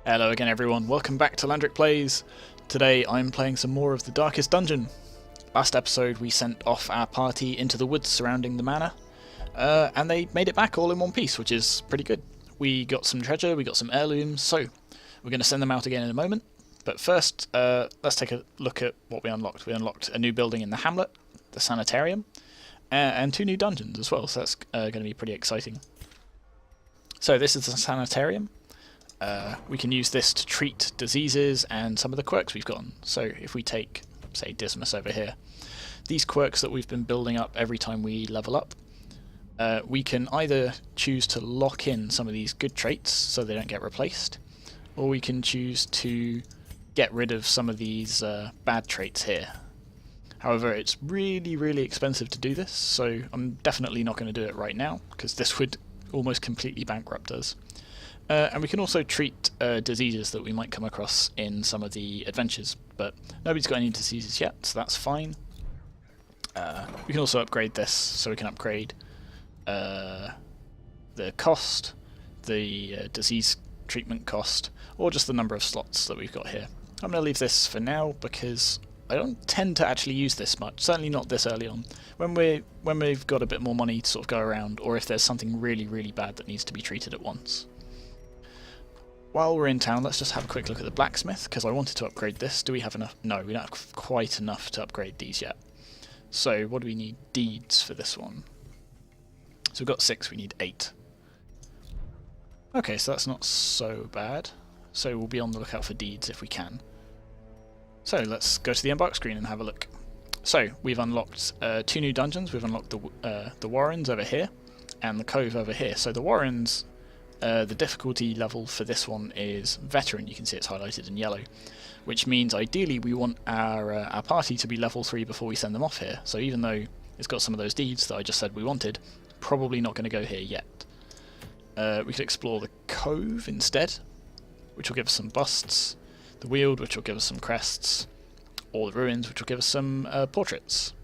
Hello again everyone, welcome back to Landric Plays. Today I'm playing some more of the Darkest Dungeon. Last episode we sent off our party into the woods surrounding the manor, and they made it back all in one piece, which is pretty good. We got some treasure, we got some heirlooms, so we're going to send them out again in a moment. But first, let's take a look at what we unlocked. We unlocked a new building in the hamlet, the sanitarium, and 2 new dungeons as well, so that's going to be pretty exciting. So this is the sanitarium. We can use this to treat diseases and some of the quirks we've gotten. So if we take, say, Dismas over here, these quirks that we've been building up every time we level up, we can either choose to lock in some of these good traits so they don't get replaced, or we can choose to get rid of some of these bad traits here. However, it's really expensive to do this, so I'm definitely not going to do it right now, because this would almost completely bankrupt us. And we can also treat diseases that we might come across in some of the adventures, but nobody's got any diseases yet, so that's fine. We can also upgrade this, so we can upgrade the cost, the disease treatment cost, or just the number of slots that we've got here. I'm going to leave this for now because I don't tend to actually use this much, certainly not this early on. When we've got a bit more money to sort of go around, or if there's something really bad that needs to be treated at once. While we're in town, let's just have a quick look at the blacksmith, because I wanted to upgrade this. Do we have enough? No, we don't have quite enough to upgrade these yet. So what do we need? Deeds for this one. So we've got 6, we need 8. Okay, so that's not so bad. So we'll be on the lookout for deeds if we can. So let's go to the embark screen and have a look. So we've unlocked 2 new dungeons. We've unlocked the Warrens over here and the Cove over here. So the Warrens, the difficulty level for this one is Veteran. You can see it's highlighted in yellow, which means ideally we want our party to be level 3 before we send them off here. So even though it's got some of those deeds that I just said we wanted, probably not going to go here yet. We could explore the Cove instead, which will give us some busts, the Weald, which will give us some crests, or the Ruins, which will give us some portraits.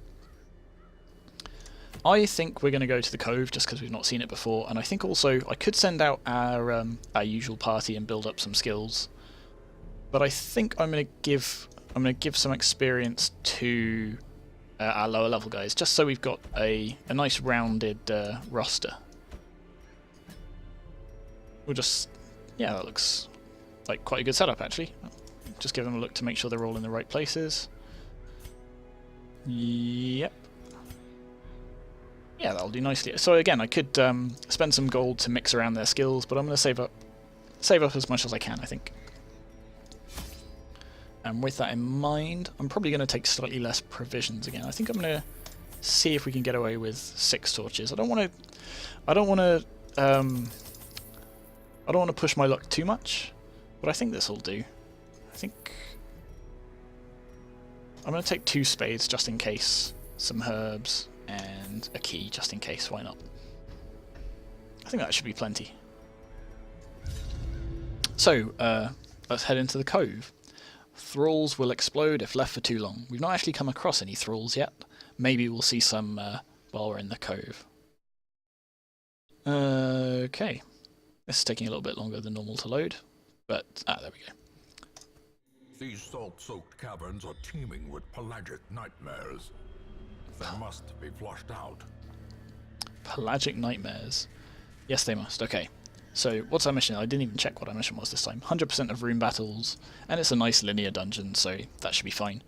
I think we're going to go to the Cove just because we've not seen it before, and I think also I could send out our usual party and build up some skills, but I think I'm going to give some experience to our lower level guys, just so we've got a nice rounded roster. We'll just, yeah, that looks like quite a good setup actually. Just give them a look to make sure they're all in the right places. Yep. Yeah, that'll do nicely. So again, I could spend some gold to mix around their skills, but I'm going to save up as much as I can, I think. And with that in mind, I'm probably going to take slightly less provisions again. I think I'm going to see if we can get away with 6 torches. I don't want to push my luck too much, but I think this will do. I think I'm going to take 2 spades just in case, some herbs, and a key just in case, why not? I think that should be plenty. So, let's head into the Cove. Thralls will explode if left for too long. We've not actually come across any thralls yet. Maybe we'll see some while we're in the Cove. Okay. This is taking a little bit longer than normal to load, but there we go. These salt-soaked caverns are teeming with pelagic nightmares. They must be flushed out. Pelagic nightmares. Yes, they must. Okay. So, what's our mission? I didn't even check what our mission was this time. 100% of room battles, and it's a nice linear dungeon, so that should be fine.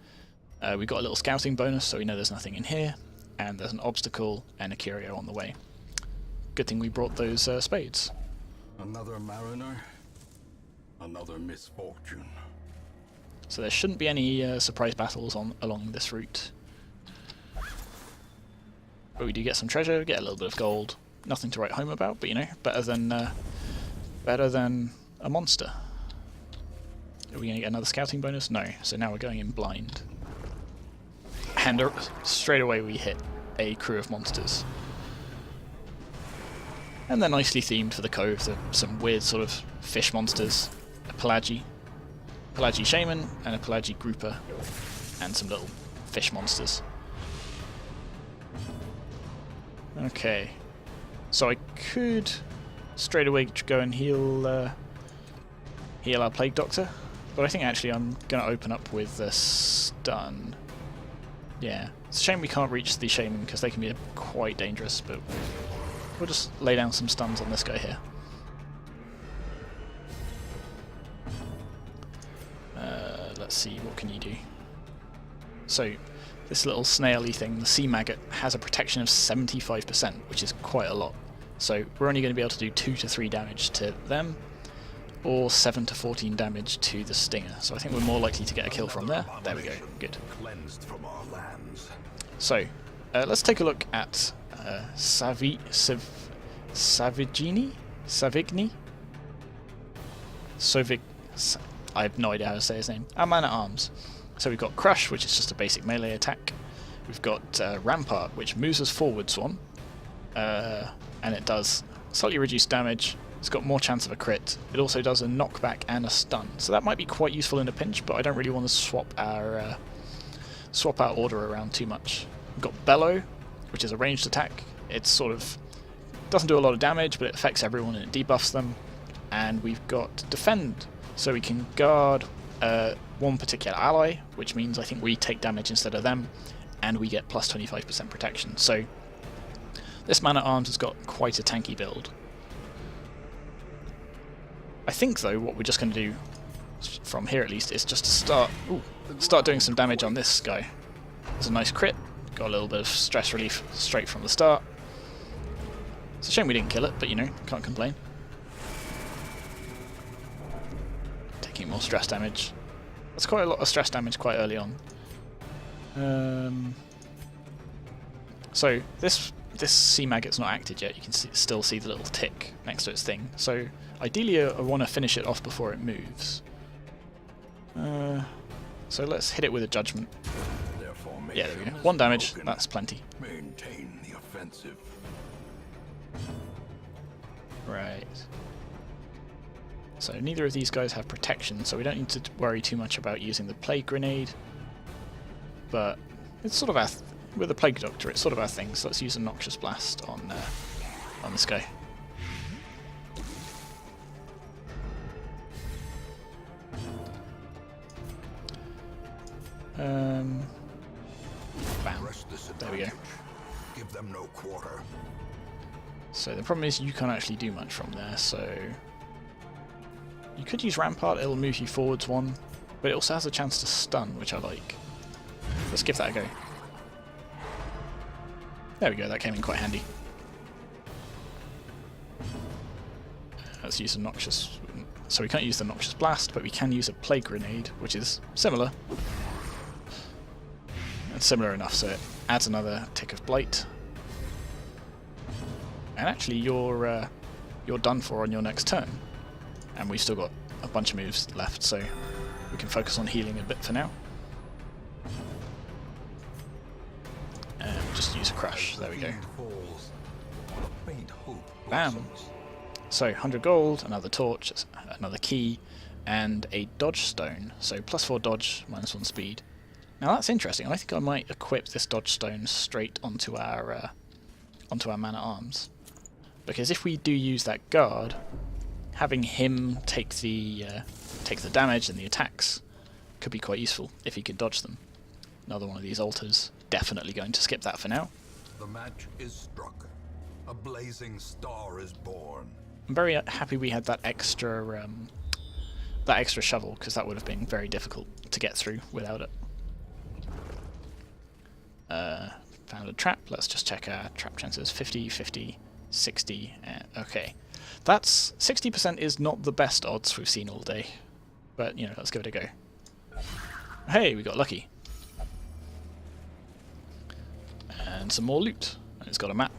We've got a little scouting bonus, so we know there's nothing in here, and there's an obstacle and a curio on the way. Good thing we brought those spades. Another mariner, another misfortune. So there shouldn't be any surprise battles along this route. But we do get some treasure, get a little bit of gold. Nothing to write home about, but you know, better than a monster. Are we going to get another scouting bonus? No. So now we're going in blind. And straight away we hit a crew of monsters. And they're nicely themed for the Cove. They're some weird sort of fish monsters. A Pelagi Shaman, and a Pelagi Grouper, and some little fish monsters. Okay, so I could straight away go and heal heal our Plague Doctor, but I think actually I'm going to open up with the stun. Yeah, it's a shame we can't reach the Shaman because they can be quite dangerous, but we'll just lay down some stuns on this guy here. Let's see, what can you do? So, this little snaily thing, the Sea Maggot, has a protection of 75%, which is quite a lot. So we're only going to be able to do 2 to 3 damage to them, or 7 to 14 damage to the Stinger. So I think we're more likely to get a kill from there. There we go, good. So, let's take a look at Savigny? I have no idea how to say his name. Our man-at-arms. So we've got Crush, which is just a basic melee attack. We've got Rampart, which moves us forwards one, and it does slightly reduced damage. It's got more chance of a crit. It also does a knockback and a stun, so that might be quite useful in a pinch. But I don't really want to swap our order around too much. We've got Bellow, which is a ranged attack. It sort of doesn't do a lot of damage, but it affects everyone and it debuffs them. And we've got Defend, so we can guard one particular ally, which means I think we take damage instead of them, and we get plus 25% protection. So this man-at-arms has got quite a tanky build. I think though what we're just going to do from here at least is just to start doing some damage on this guy. There's a nice crit, got a little bit of stress relief straight from the start. It's a shame we didn't kill it, but you know, can't complain. Taking more stress damage. That's quite a lot of stress damage quite early on. So this Sea Maggot's not acted yet. You can still see the little tick next to its thing. So ideally I want to finish it off before it moves. So let's hit it with a Judgment. Yeah, there we go. 1 damage, that's plenty. Maintain the offensive. Right. So neither of these guys have protection, so we don't need to worry too much about using the Plague Grenade. But it's sort of our with the Plague Doctor, it's sort of our thing. So let's use a Noxious Blast on this guy. Bam. There we go. Give them no quarter. So the problem is you can't actually do much from there, so you could use Rampart, it'll move you forwards 1, but it also has a chance to stun, which I like. Let's give that a go. There we go, that came in quite handy. Let's use a Noxious... So we can't use the Noxious Blast, but we can use a Plague Grenade, which is similar. It's similar enough, so it adds another tick of Blight. And actually you're done for on your next turn. And we've still got a bunch of moves left, so we can focus on healing a bit for now. And we'll just use a Crush, there we go. Bam! So 100 gold, another torch, another key, and a dodge stone. So +4 dodge, -1 speed. Now that's interesting. I think I might equip this dodge stone straight onto our man-at-arms, because if we do use that guard, having him take the damage and the attacks could be quite useful if he could dodge them. Another one of these altars. Definitely going to skip that for now. The match is struck. A blazing star is born. I'm very happy we had that extra shovel, because that would have been very difficult to get through without it. Found a trap. Let's just check our trap chances. 50, 50, 60. Okay, that's 60% is not the best odds we've seen all day, but you know, let's give it a go. Hey, we got lucky. And some more loot. And it's got a map.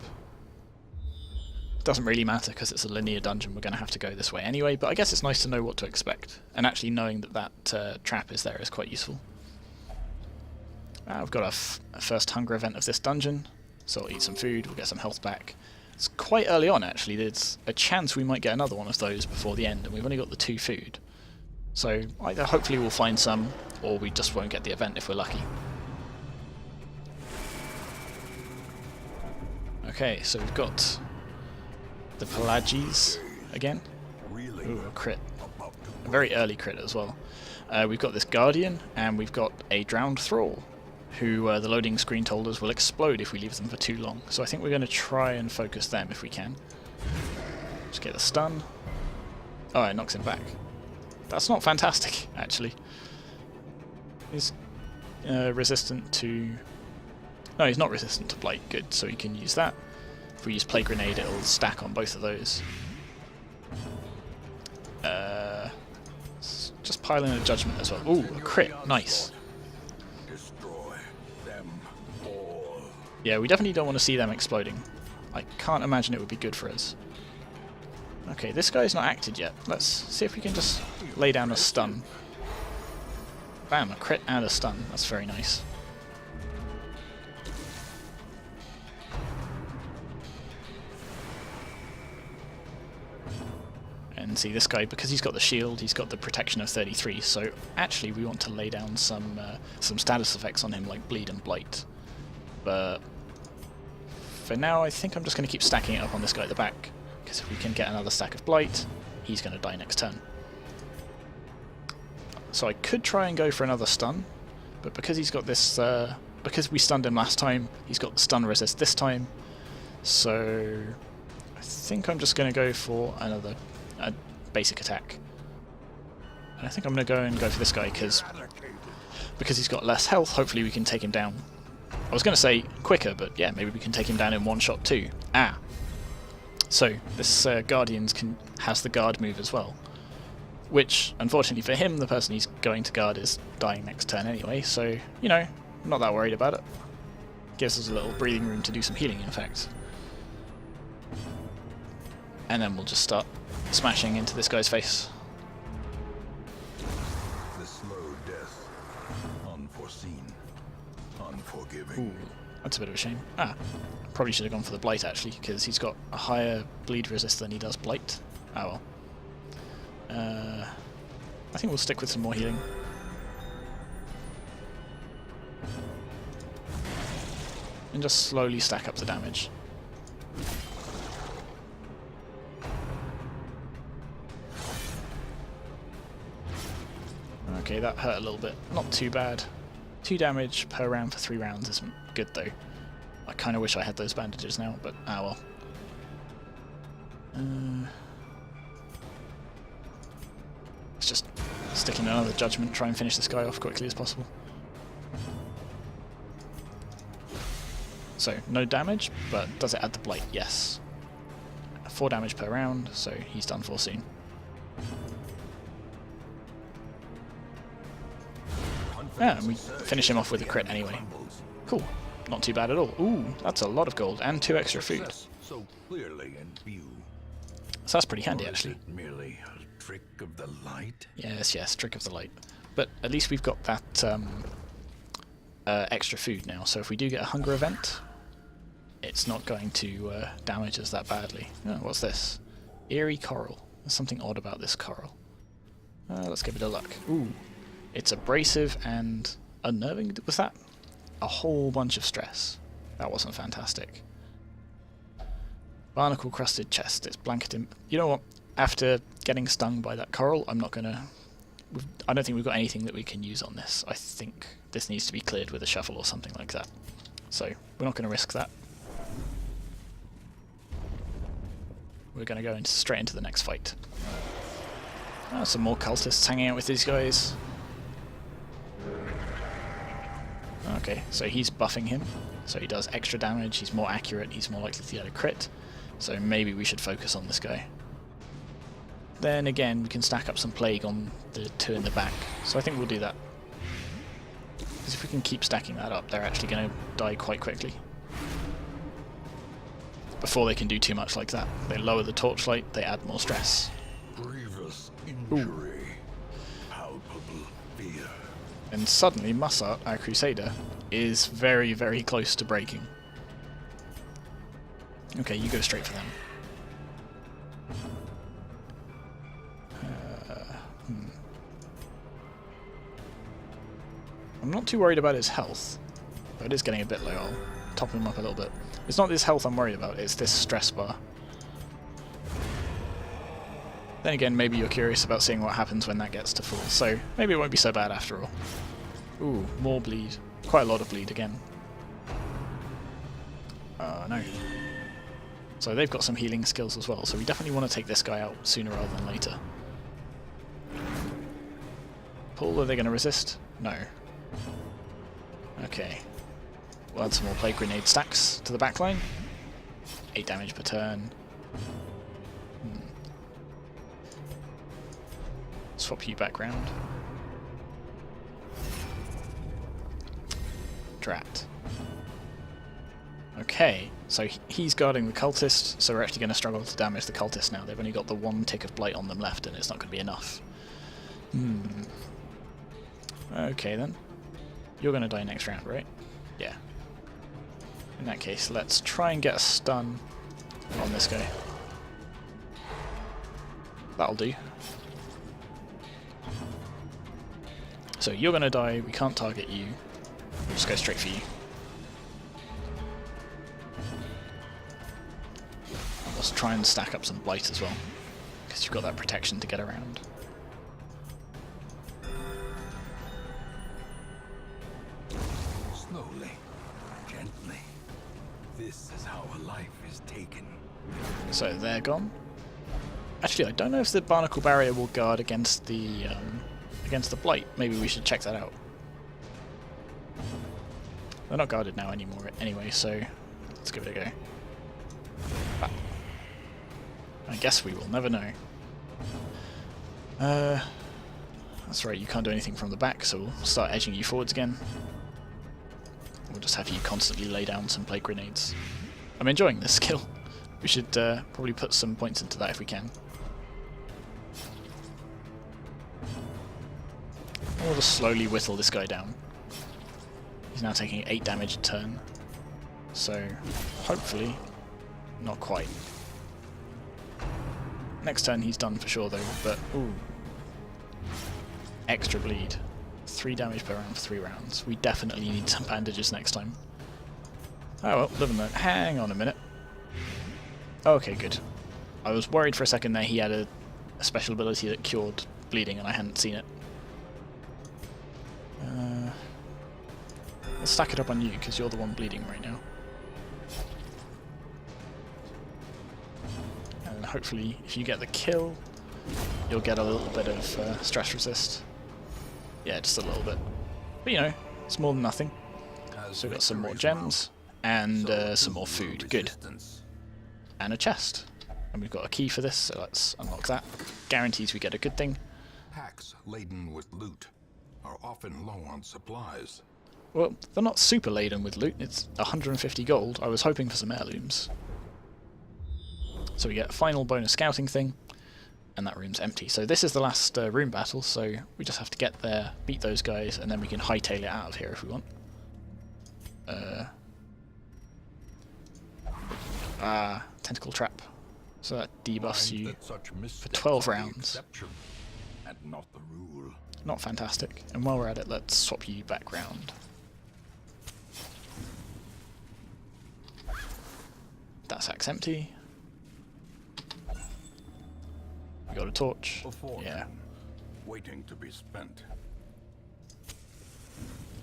Doesn't really matter because it's a linear dungeon. We're going to have to go this way anyway, but I guess it's nice to know what to expect. And actually knowing that trap is there is quite useful. We've got our first hunger event of this dungeon, so I'll eat some food, we'll get some health back. It's quite early on actually, there's a chance we might get another one of those before the end, and we've only got the 2 food. So either hopefully we'll find some, or we just won't get the event if we're lucky. Okay, so we've got the Pelagies again. Ooh, a crit. A very early crit as well. We've got this Guardian, and we've got a Drowned Thrall, who the loading screen told us will explode if we leave them for too long. So I think we're going to try and focus them if we can. Just get the stun. Oh, it knocks him back. That's not fantastic, actually. He's resistant to... No, he's not resistant to Blight. Good, so he can use that. If we use Plague Grenade, it'll stack on both of those. Just pile in a Judgment as well. Ooh, a crit. Nice. Destroy them all. Yeah, we definitely don't want to see them exploding. I can't imagine it would be good for us. Okay, this guy's not acted yet. Let's see if we can just lay down a stun. Bam, a crit and a stun. That's very nice. And see, this guy, because he's got the shield, he's got the protection of 33, so actually we want to lay down some status effects on him, like Bleed and Blight. But for now, I think I'm just going to keep stacking it up on this guy at the back, because if we can get another stack of Blight, he's going to die next turn. So I could try and go for another stun, but because he's got this, because we stunned him last time, he's got the stun resist this time, so I think I'm just going to go for another basic attack. And I think I'm going to go for this guy because he's got less health. Hopefully we can take him down. I was going to say quicker, but yeah, maybe we can take him down in one shot too. Ah! So this Guardians has the guard move as well, which unfortunately for him, the person he's going to guard is dying next turn anyway, so, you know, I'm not that worried about it. Gives us a little breathing room to do some healing, in fact. And then we'll just start smashing into this guy's face. The slow death. Unforeseen. Unforgiving. Ooh, that's a bit of a shame. Ah, probably should have gone for the Blight actually, because he's got a higher bleed resist than he does Blight. Oh well. I think we'll stick with some more healing. And just slowly stack up the damage. Okay, that hurt a little bit. Not too bad. 2 damage per round for 3 rounds isn't good though. I kind of wish I had those bandages now, but ah well. Let's just stick in another Judgment, try and finish this guy off quickly as possible. So, no damage, but does it add the Blight? Yes. 4 damage per round, so he's done for soon. Yeah, and we finish him off with a crit anyway. Cool. Not too bad at all. Ooh, that's a lot of gold, and 2 extra food. So clearly in view. So that's pretty handy, actually. Merely a trick of the light? Yes, yes, trick of the light. But at least we've got that extra food now, so if we do get a hunger event, it's not going to damage us that badly. Oh, what's this? Eerie coral. There's something odd about this coral. Let's give it a look. Ooh. It's abrasive and unnerving. Was that? A whole bunch of stress. That wasn't fantastic. Barnacle crusted chest. It's blanketed. You know what? After getting stung by that coral, I'm not gonna... I don't think we've got anything that we can use on this. I think this needs to be cleared with a shovel or something like that. So, we're not going to risk that. We're going to go straight into the next fight. Some more cultists hanging out with these guys. Okay, so he's buffing him, so he does extra damage, he's more accurate, he's more likely to get a crit, so maybe we should focus on this guy. Then again, we can stack up some plague on the 2 in the back, so I think we'll do that. Because if we can keep stacking that up, they're actually going to die quite quickly. Before they can do too much like that. They lower the torchlight, they add more stress. Grievous injury. Palpable fear. And suddenly Mussart, our Crusader, is very, very close to breaking. Okay, you go straight for them. I'm not too worried about his health, but it is getting a bit low. I'll top him up a little bit. It's not his health I'm worried about, it's this stress bar. Then again, maybe you're curious about seeing what happens when that gets to full, so maybe it won't be so bad after all. Ooh, more bleed. Quite a lot of bleed again. No. So they've got some healing skills as well, so we definitely want to take this guy out sooner rather than later. Pull, are they going to resist? No. Okay. We'll add some more plague grenade stacks to the backline. 8 damage per turn. Swap you back round. Drat. Okay, so he's guarding the cultist, so we're actually going to struggle to damage the cultist now. They've only got the 1 tick of blight on them left, and it's not going to be enough. Okay then. You're going to die next round, right? Yeah. In that case, let's try and get a stun on this guy. That'll do. So you're going to die, we can't target you. We'll just go straight for you. And let's try and stack up some blight as well, because you've got that protection to get around. Slowly, gently. This is how a life is taken. So they're gone. Actually, I don't know if the barnacle barrier will guard against the blight. Maybe we should check that out. They're not guarded now anymore anyway, so let's give it a go. Ah. I guess we will never know. That's right, you can't do anything from the back, so we'll start edging you forwards again. We'll just have you constantly lay down some plague grenades. I'm enjoying this skill. We should probably put some points into that if we can. We'll just slowly whittle this guy down. He's now taking 8 damage a turn, so hopefully not quite. Next turn he's done for sure though, but ooh. Extra bleed. 3 damage per round for 3 rounds. We definitely need some bandages next time. Oh well, live and learn. Hang on a minute. Okay, good. I was worried for a second there he had a special ability that cured bleeding and I hadn't seen it. Let's stack it up on you, because you're the one bleeding right now. And hopefully, if you get the kill, you'll get a little bit of stress resist. Yeah, just a little bit. But you know, it's more than nothing. So we've got some more gems, and some more food. Good. And a chest. And we've got a key for this, so let's unlock that. Guarantees we get a good thing. Packs laden with loot are often low on supplies. Well, they're not super laden with loot, it's 150 gold. I was hoping for some heirlooms. So we get a final bonus scouting thing, and that room's empty. So this is the last room battle, so we just have to get there, beat those guys, and then we can hightail it out of here if we want. Tentacle trap. So that debuffs you for 12 rounds. And not the rule. Not fantastic. And while we're at it, let's swap you back round. That sack's empty. We got a torch. Yeah. Waiting to be spent.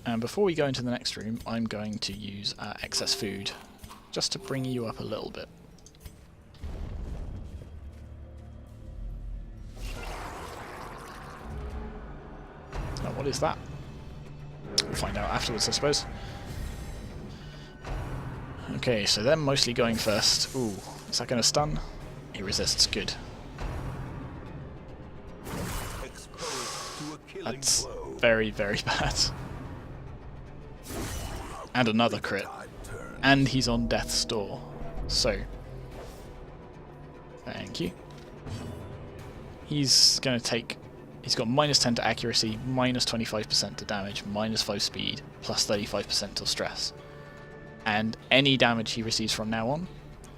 And before we go into the next room, I'm going to use our excess food just to bring you up a little bit. Now, what is that? We'll find out afterwards, I suppose. Okay, so they're mostly going first. Ooh, is that going to stun? He resists, good. That's very, very bad. And another crit. And he's on death's door. So, thank you. He's going to take... He's got minus 10 to accuracy, minus 25% to damage, minus 5 speed, plus 35% to stress. And any damage he receives from now on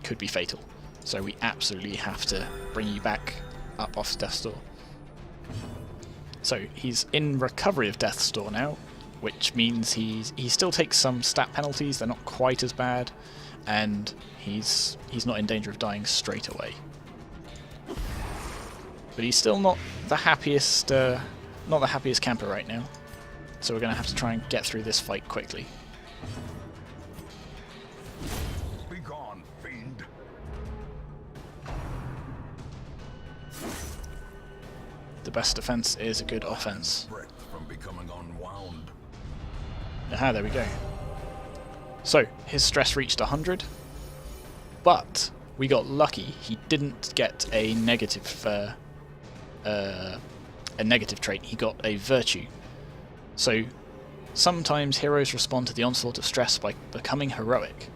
could be fatal. So we absolutely have to bring you back up off death's door. So he's in recovery of death's door now, which means he still takes some stat penalties. They're not quite as bad, and he's not in danger of dying straight away. But he's still not the happiest camper right now. So we're going to have to try and get through this fight quickly. Be gone, fiend. The best defense is a good offense. From becoming unwound. Aha, there we go. So, his stress reached 100, but we got lucky. He didn't get a negative trait. He got a virtue. So, sometimes heroes respond to the onslaught of stress by becoming heroic.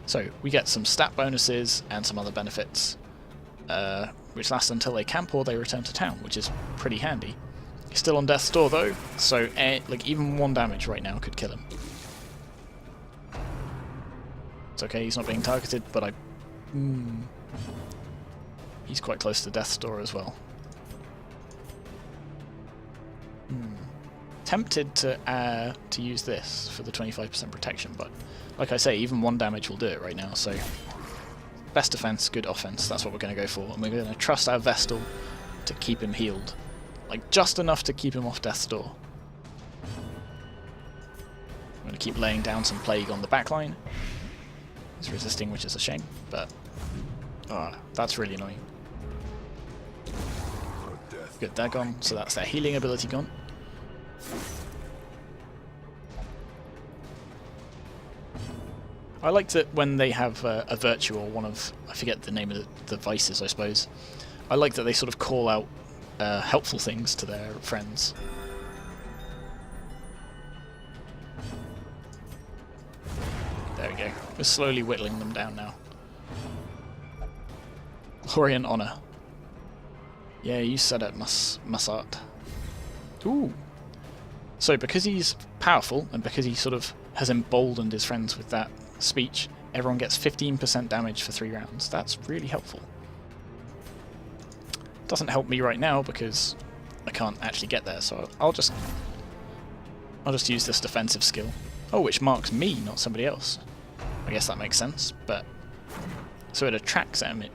So, we get some stat bonuses and some other benefits, which last until they camp or they return to town, which is pretty handy. He's still on death's door though, so like even 1 damage right now could kill him. It's okay, he's not being targeted, but he's quite close to death's door as well. Tempted to use this for the 25% protection, but like I say, even 1 damage will do it right now, so best defense, good offense, that's what we're going to go for, and we're going to trust our Vestal to keep him healed. Like, just enough to keep him off death's door. I'm going to keep laying down some plague on the backline. He's resisting, which is a shame, but that's really annoying. Good, they're gone, so that's their healing ability gone. I like that when they have a virtue or one of, I forget the name of the vices, I suppose. I like that they sort of call out helpful things to their friends. There we go. We're slowly whittling them down now. Glory and Honor. Yeah, you said it, Massart. Ooh. So because he's powerful, and because he sort of has emboldened his friends with that speech, everyone gets 15% damage for 3 rounds. That's really helpful. Doesn't help me right now because I can't actually get there, so I'll just use this defensive skill. Oh, which marks me, not somebody else. I guess that makes sense, but so it attracts enemies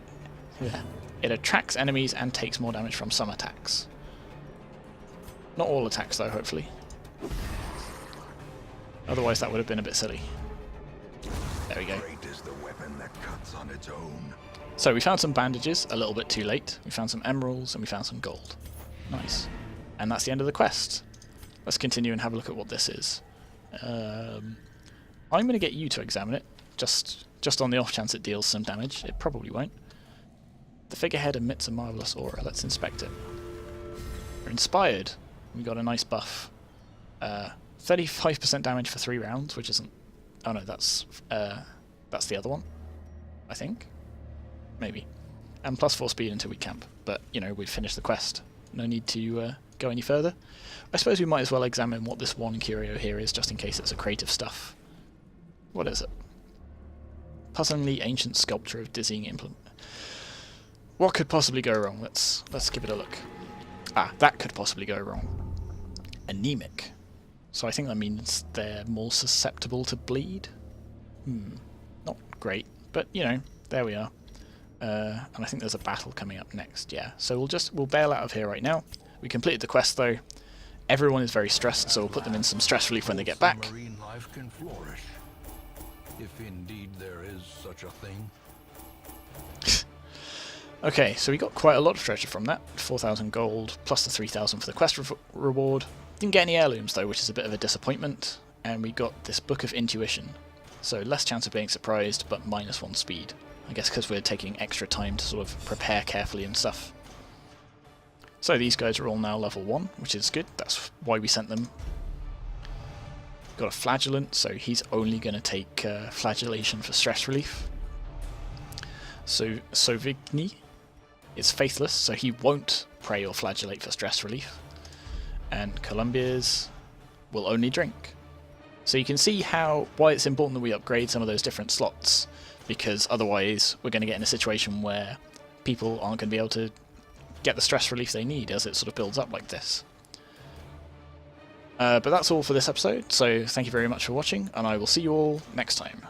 and takes more damage from some attacks. Not all attacks though, hopefully. Otherwise that would have been a bit silly. There we go. So we found some bandages a little bit too late. We found some emeralds and we found some gold. Nice. And that's the end of the quest. Let's continue and have a look at what this is. I'm going to get you to examine it, just on the off chance it deals some damage. It probably won't. The figurehead emits a marvellous aura. Let's inspect it. We're inspired. We got a nice buff. 35% damage for 3 rounds, which isn't... Oh no, that's the other one, I think. Maybe. And +4 speed until we camp. But, you know, we've finished the quest. No need to go any further. I suppose we might as well examine what this one curio here is, just in case it's a crate of stuff. What is it? Puzzlingly ancient sculpture of dizzying implement. What could possibly go wrong? Let's give it a look. Ah, that could possibly go wrong. Anemic. So I think that means they're more susceptible to bleed. Not great, but you know, there we are. And I think there's a battle coming up next, yeah. So we'll bail out of here right now. We completed the quest though. Everyone is very stressed, so we'll put them in some stress relief when they get back. Marine life can flourish, if indeed there is such a thing. Okay, so we got quite a lot of treasure from that. 4,000 gold, plus the 3,000 for the quest reward. Didn't get any heirlooms though, which is a bit of a disappointment. And we got this Book of Intuition. So less chance of being surprised, but -1 speed. I guess because we're taking extra time to sort of prepare carefully and stuff. So these guys are all now level 1, which is good. That's why we sent them. Got a Flagellant, so he's only going to take Flagellation for stress relief. So Sovigny is Faithless, so he won't pray or flagellate for stress relief. And Columbia's will only drink. So you can see why it's important that we upgrade some of those different slots, because otherwise we're going to get in a situation where people aren't going to be able to get the stress relief they need as it sort of builds up like this. But that's all for this episode, so thank you very much for watching, and I will see you all next time.